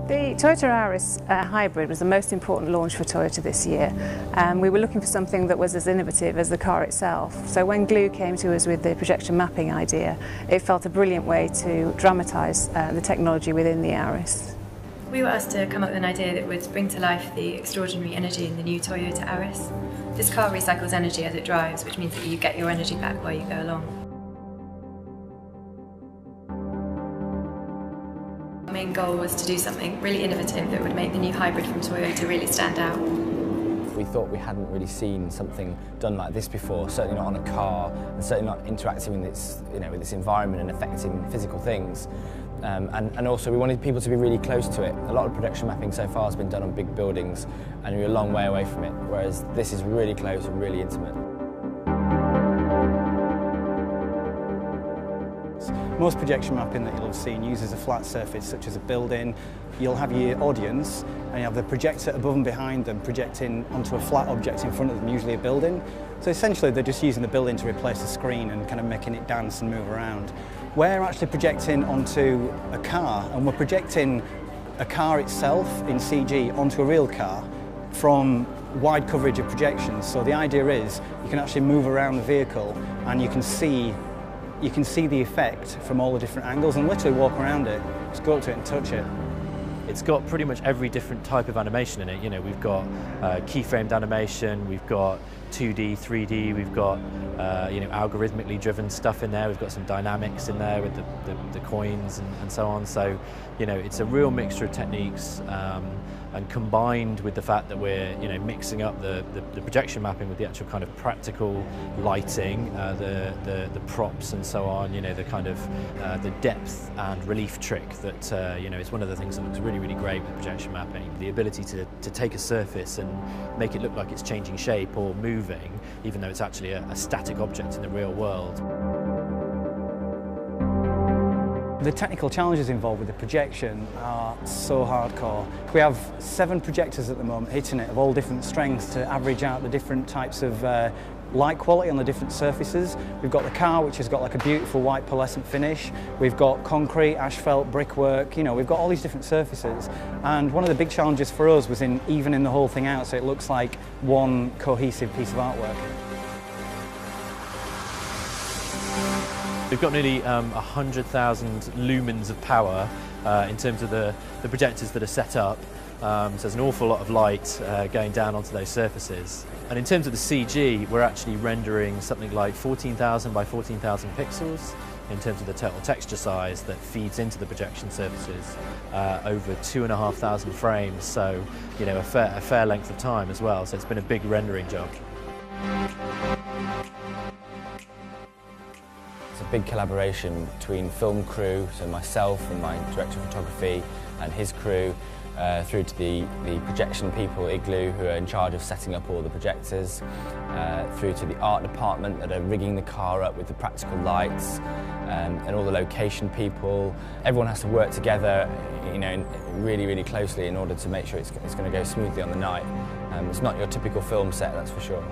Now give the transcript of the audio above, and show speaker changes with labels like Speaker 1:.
Speaker 1: The Toyota Auris hybrid was the most important launch for Toyota this year. We were looking for something that was as innovative as the car itself. So when Glue came to us with the projection mapping idea, it felt a brilliant way to dramatise the technology within the Auris.
Speaker 2: We were asked to come up with an idea that would bring to life the extraordinary energy in the new Toyota Auris. This car recycles energy as it drives, which means that you get your energy back while you go along. Our main goal was to do something really innovative that would make the new hybrid from Toyota really stand out.
Speaker 3: We thought we hadn't really seen something done like this before, certainly not on a car, and certainly not interacting with its, with its environment and affecting physical things. And also we wanted people to be really close to it. A lot of projection mapping so far has been done on big buildings and you're a long way away from it, whereas this is really close and really intimate.
Speaker 4: Most projection mapping that you'll have seen uses a flat surface such as a building. You'll have your audience and you have the projector above and behind them projecting onto a flat object in front of them, usually a building. So essentially they're just using the building to replace the screen and kind of making it dance and move around. We're actually projecting onto a car, and we're projecting a car itself in CG onto a real car from wide coverage of projections. So the idea is you can actually move around the vehicle and you can see the effect from all the different angles and literally walk around it. Just go up to it and touch it.
Speaker 5: It's got pretty much every different type of animation in it. We've got keyframed animation, we've got 2D, 3D, we've got algorithmically driven stuff in there. We've got some dynamics in there with the coins and so on. So, it's a real mixture of techniques, and combined with the fact that we're mixing up the projection mapping with the actual kind of practical lighting, the props and so on, the kind of the depth and relief trick that is one of the things that looks really great with projection mapping. The ability to take a surface and make it look like it's changing shape or moving, even though it's actually a static object in the real world.
Speaker 4: The technical challenges involved with the projection are so hardcore. We have 7 projectors at the moment hitting it of all different strengths to average out the different types of light quality on the different surfaces. We've got the car, which has got like a beautiful white pearlescent finish. We've got concrete, asphalt, brickwork, we've got all these different surfaces. And one of the big challenges for us was in evening the whole thing out so it looks like one cohesive piece of artwork.
Speaker 5: We've got nearly 100,000 lumens of power in terms of the projectors that are set up. So there's an awful lot of light going down onto those surfaces. And in terms of the CG, we're actually rendering something like 14,000 by 14,000 pixels in terms of the total texture size that feeds into the projection surfaces over 2,500 frames. So, a fair length of time as well. So it's been a big rendering job.
Speaker 3: It's a big collaboration between film crew, so myself and my director of photography and his crew, through to the projection people, Igloo, who are in charge of setting up all the projectors, through to the art department that are rigging the car up with the practical lights, and all the location people. Everyone has to work together, really closely in order to make sure it's going to go smoothly on the night. It's not your typical film set, that's for sure.